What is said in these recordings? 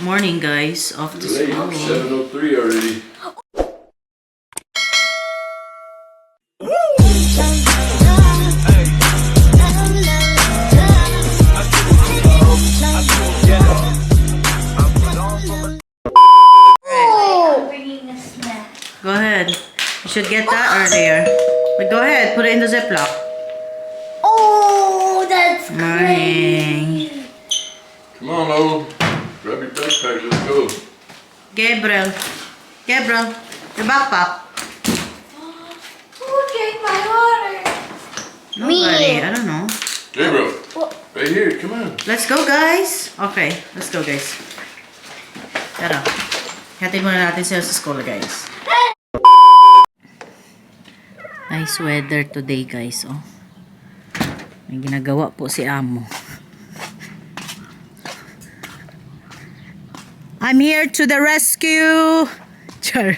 Morning, guys. Off to Late, school. 7:03 already. Go ahead. You should get that earlier. But go ahead. Put it in the Ziploc. Oh, that's Morning. Come on, Lola. Grab your backpack. Let's go. Gabriel. Gabriel. Your backpack. Who drank my water? Nobody. I don't know. Gabriel, right here. Come on. Let's go, guys. Okay. Let's go, guys. Tara. Hatid muna natin sila sa school, guys. Nice weather today, guys. Oh. May ginagawa po si Amo. I'm here to the rescue. Char.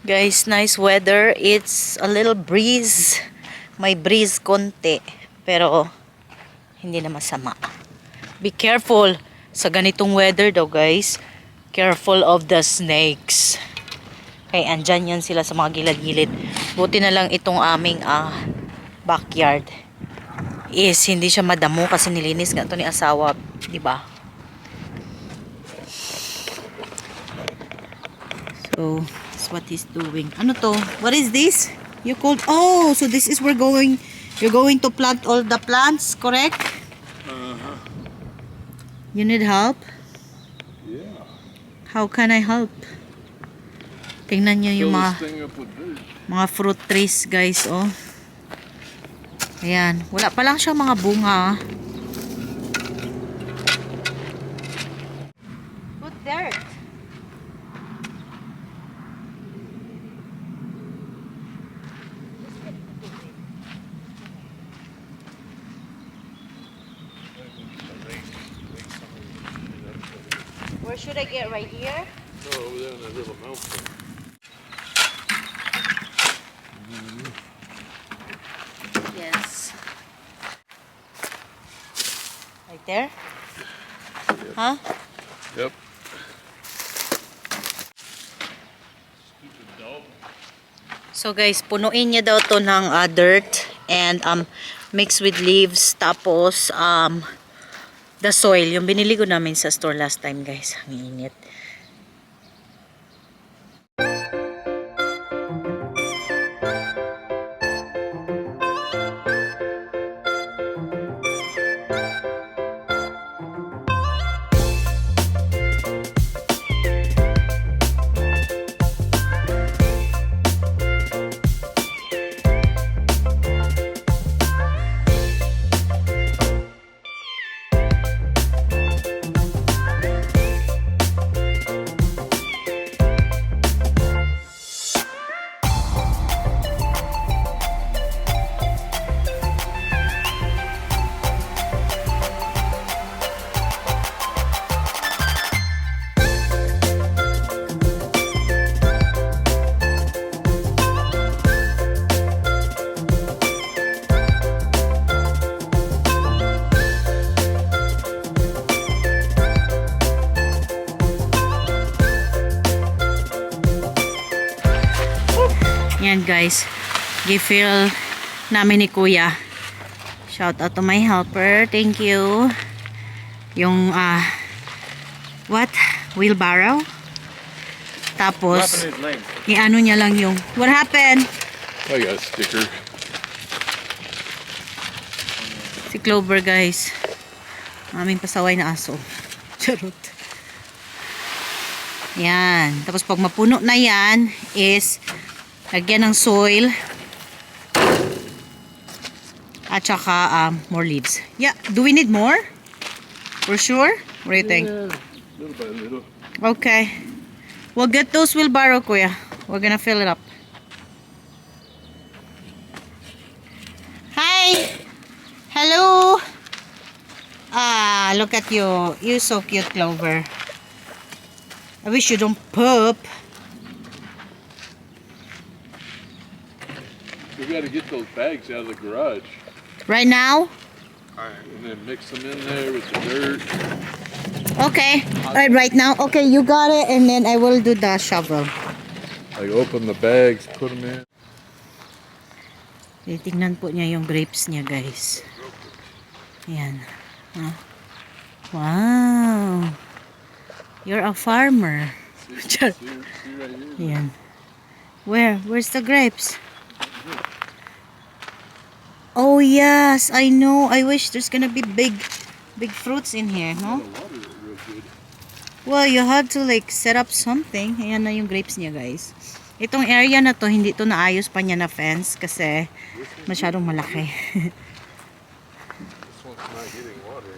Guys, nice weather. It's a little breeze. May breeze konti. Pero hindi na masama. Be careful sa ganitong weather daw, guys. Careful of the snakes. Okay, andyan yan sila sa mga gilid-gilid. Buti na lang itong aming backyard is hindi siya madamo kasi nilinis nga ito ni asawa, di ba? So, that's what he's doing. Ano to? What is this? You called, oh, so this is you're going to plant all the plants, correct? You need help? Yeah. How can I help? Tingnan nyo yung mga fruit trees, guys, oh. Ayan. Wala pa lang siya mga bunga. Put dirt. Where should I get? Right here? No, over there in that little mountain. Yes. Right there? Huh? Yep. So guys, punuin niya daw to ng dirt and mix with leaves tapos the soil. Yung binili ko namin sa store last time, guys. Ang init. Yan, guys. Gifill namin ni Kuya. Shout out to my helper. Thank you. Yung what? Wheelbarrow. Tapos i-ano niya lang yung what happened? I got a sticker. Si Clover, guys. Aming pasaway na aso. Charot. Yan. Tapos pag mapuno na yan is lagyan ng soil at saka more leaves. Yeah, do we need more? For sure? What do you think? Yeah, little by little. Okay. We'll get those wheelbarrow, Kuya. We're gonna fill it up. Hi! Hello! Look at you. You're so cute, Clover. I wish you don't poop. You're got to get those bags out of the garage. Right now? And then mix them in there with the dirt. Okay. Right now? Okay, you got it. And then I will do the shovel. Like open the bags, put them in. Titingnan po niya yung grapes niya, guys. Ayan. Huh? Wow. You're a farmer. See right here? Ayan. Where's the grapes? Oh yes, I know. I wish there's gonna be big fruits in here, no? The water is real good. Well, you have to like set up something. Ayan na yung grapes niya, guys. Itong area na to, hindi to naayos pa niya na fence kasi masyadong malaki. This one's not getting water.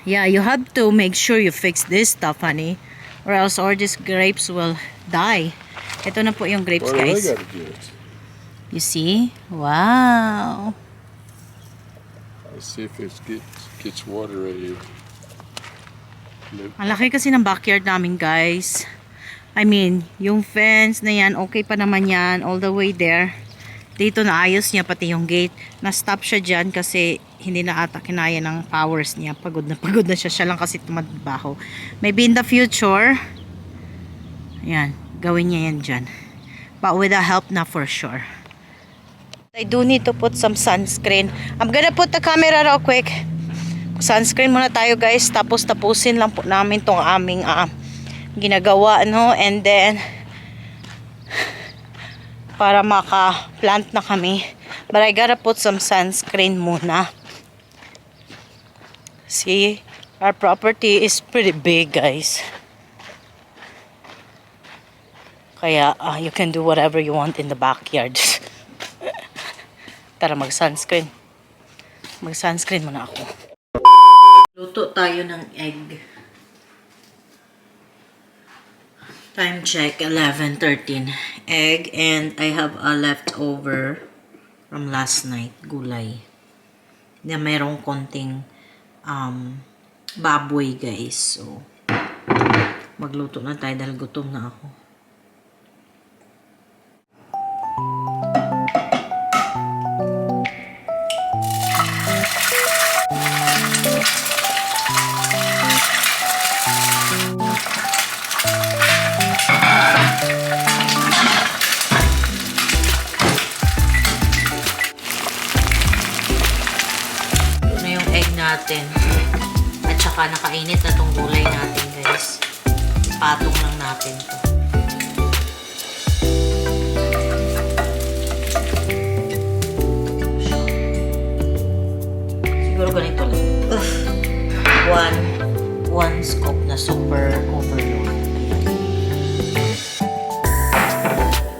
Yeah, you have to make sure you fix this stuff, honey. Or else all these grapes will die. Ito na po yung grapes, What do I guys. got to do? You see? Wow. Let's see if it gets water right here. Look. Ang laki kasi ng backyard namin, guys. I mean, yung fence na yan, okay pa naman yan. All the way there. Dito naayos niya pati yung gate. Na-stop siya dyan kasi hindi na ata kinaya ng powers niya. Pagod na siya. Siya lang kasi tumabaho. Maybe in the future, ayan, gawin niya yan dyan. But with the help na for sure. I do need to put some sunscreen. I'm gonna put the camera real quick. Sunscreen muna tayo, guys. Tapos tapusin lang po namin tong aming ginagawa, no? And then para maka-plant na kami. But I gotta put some sunscreen muna. See? Our property is pretty big, guys. Kaya you can do whatever you want in the backyard. Tara, mag-sunscreen. Mag-sunscreen muna ako. Luto tayo ng egg. Time check, 11:13. Egg, and I have a leftover from last night, gulay. Na mayroong konting baboy, guys. So, magluto na tayo dahil gutom na ako. Natin. At saka nakainit na tong gulay natin, guys. Ipatong lang natin to. Siguro ganito lang. One scoop na super overload.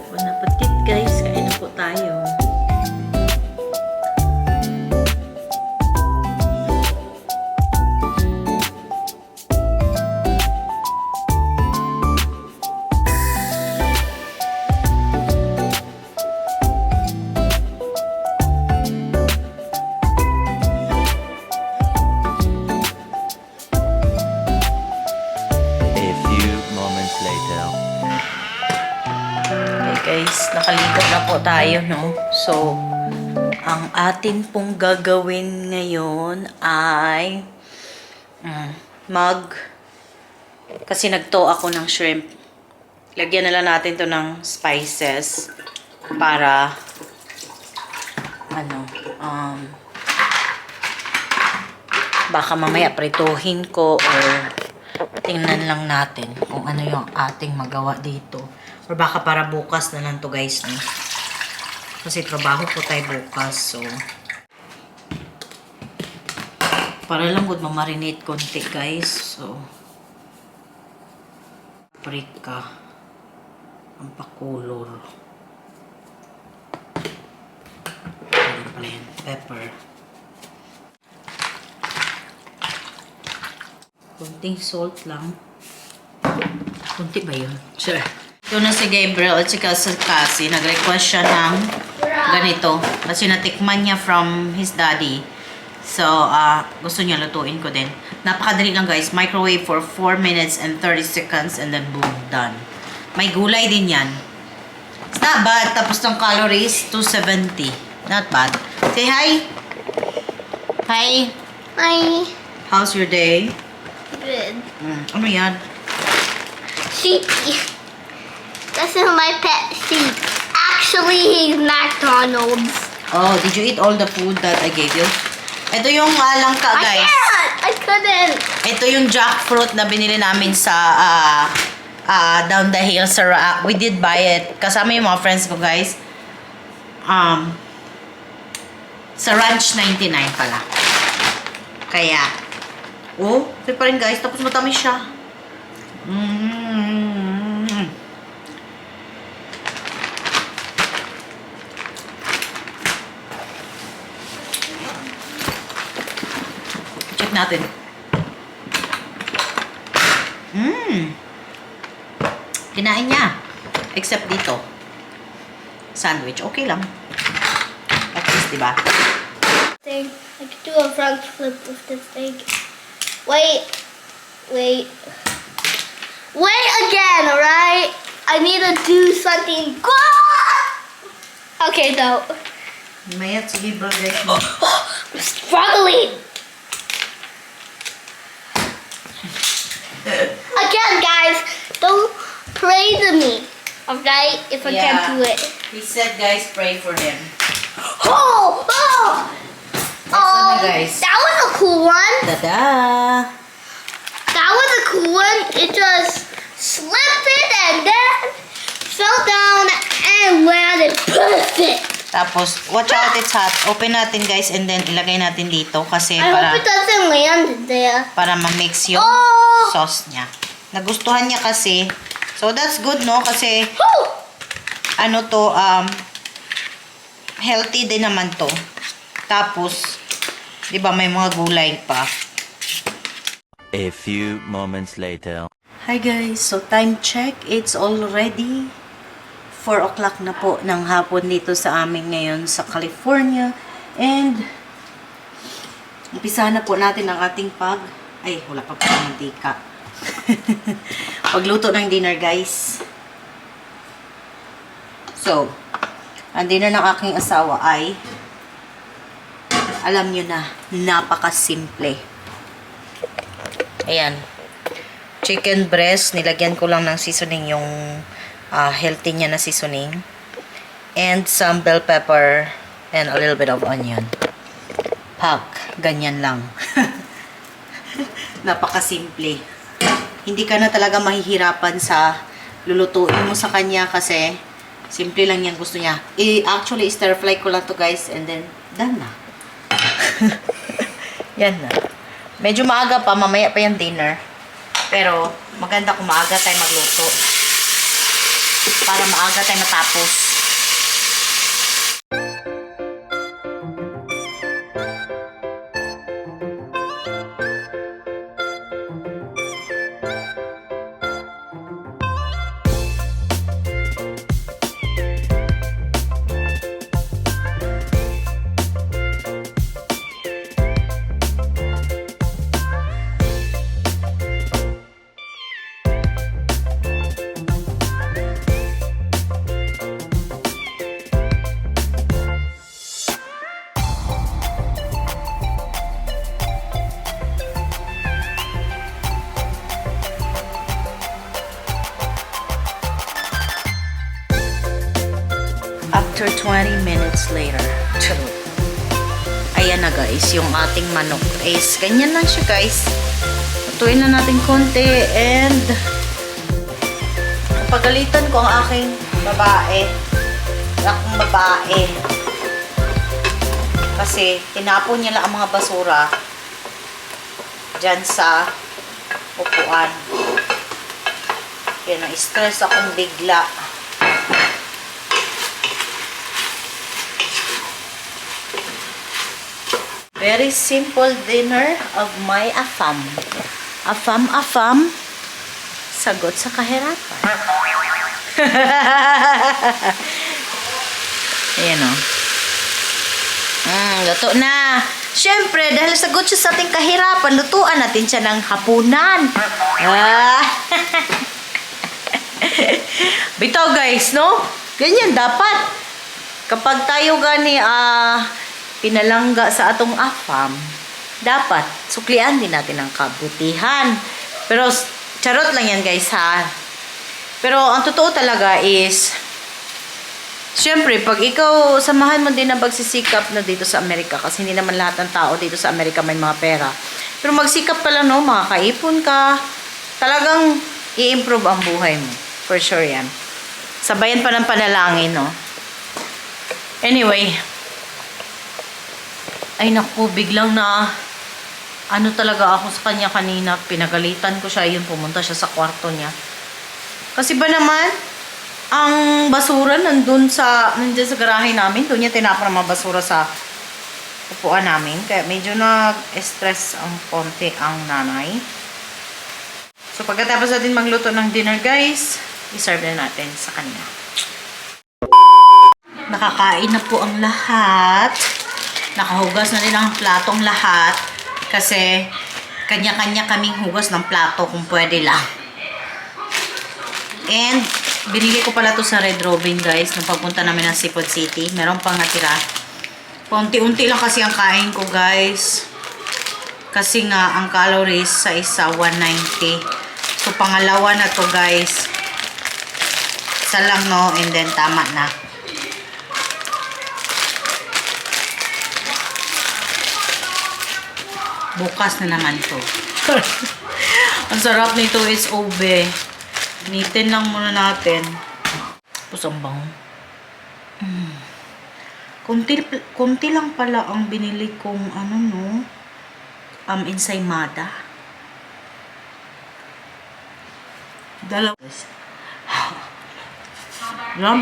Bon appetit, guys. Kain na po tayo. Guys, nakaligo na po tayo, no? So, ang atin pong gagawin ngayon ay kasi nagto ako ng shrimp. Lagyan na lang natin to ng spices para baka mamaya prituhin ko or tingnan lang natin kung ano yung ating magawa dito. Or baka para bukas na lang to, guys, no? Kasi trabaho po tayo bukas, so para lang good mamarinate konti, guys. So paprika ang pakulor, ano pala yan? Pepper, konting salt lang. Konti ba yun? Sure. Ito na si Gabriel at si Cassie. Nag-request siya ng ganito. Kasi natikman niya from his daddy. So, gusto niya lutuin ko din. Napakadali lang, guys. Microwave for 4 minutes and 30 seconds and then boom, done. May gulay din yan. It's not bad. Tapos ng calories, 270. Not bad. Say hi. Hi. Hi. How's your day? Good. Ano yan? Sheepy. This is my pet sheep. Actually, he's McDonald's. Oh, did you eat all the food that I gave you? Ito yung langka, I guys. can't. I couldn't. Ito yung jackfruit na binili namin sa down the hill sa we did buy it. Kasama yung mga friends ko, guys. Sa Ranch 99 pala. Kaya, oh, ito pa rin, guys. Tapos matamis siya. Check natin. Kinain niya. Except dito. Sandwich. Okay lang. At least, diba? Thing. I could do a front flip with this thing. Wait. Wait. Wait again, alright? I need to do something good. Okay, though. Maya, sige bro, guys. I'm struggling. Again, guys, don't pray to me, okay? If I can't do it. He said, guys, pray for him. Oh! Oh! na, guys. That was a cool one. Tada! That was a cool one. It just slipped it and then fell down and landed perfect. Tapos, watch out, it's hot. Open natin, guys, and then ilagay natin dito kasi I hope it doesn't land there. para ma-mix yung Oh! sauce niya. Nagustuhan niya kasi. So, that's good, no? Kasi, Whew! ano to, healthy din naman to. Tapos, di ba, may mga gulay pa. A few moments later. Hi guys, so time check, it's already 4 o'clock na po ng hapon dito sa amin ngayon sa California. And, umpisahan na po natin ang ating ay, wala pa po ng mantika. Pagluto ng dinner, guys. So, ang dinner ng aking asawa ay, alam nyo na, napakasimple. Ayan. Chicken breast, nilagyan ko lang ng seasoning yung healthy niya na seasoning. And some bell pepper and a little bit of onion. Ganyan lang. Napakasimple. Hindi ka na talaga mahihirapan sa lulutuin mo sa kanya kasi simple lang yan gusto niya. Actually, stir fry ko lang to guys and then done na. Yan na. Medyo maaga pa, mamaya pa yung dinner. Pero, maganda kung maaga tayo magluto. Para maaga tayo matapos. After 20 minutes later, ayan na guys, yung ating manok is ganyan lang siya guys. Tutuin na natin konti and pagalitan ko ang aking babae. Akong babae. Kasi tinapon niya lang ang mga basura dyan sa upuan. Kaya na-stress akong bigla. Very simple dinner of my afam. Afam. Sagot sa kahirapan. Ayan o. Luto na. Siyempre, dahil sagot siya sa ating kahirapan, lutuan natin siya ng hapunan. Bitaw guys, no? Ganyan dapat. Kapag tayo gani pinalangga sa atong afam, dapat suklian din natin ang kabutihan. Pero charot lang yan guys ha. Pero ang totoo talaga is, syempre pag ikaw samahan mo din ang pagsisikap na dito sa Amerika, kasi hindi naman lahat ng tao dito sa Amerika may mga pera. Pero magsikap ka lang, no, makakaipon ka, talagang i-improve ang buhay mo. For sure yan. Sabayan pa ng panalangin, no. Anyway, ay naku, biglang na ano talaga ako sa kanya kanina. Pinagalitan ko siya, yun, pumunta siya sa kwarto niya. Kasi ba naman, ang basura nandiyan sa garahe namin. Doon niya tinapon ang mga basura sa upuan namin. Kaya medyo nag-stress ang konti ang nanay. So pagkatapos natin magluto ng dinner guys, i-serve na natin sa kanya. Nakakain na po ang lahat. Nakahugas na din ang platong lahat. Kasi kanya-kanya kaming hugas ng plato kung pwede lang. And binili ko pala to sa Red Robin guys nung pagpunta namin ng Seafood City. Meron pang natira. Paunti-unti lang kasi ang kain ko guys. Kasi nga ang calories sa isa 190. So pangalawa na to guys. Isa lang no, and then tama na. Bukas na naman to. Ang sarap nito is ube. Ginitin lang muna natin. Tapos ang bango. Kunti lang pala ang binili kong ano no. Ensaymada. Dalawa. Yum.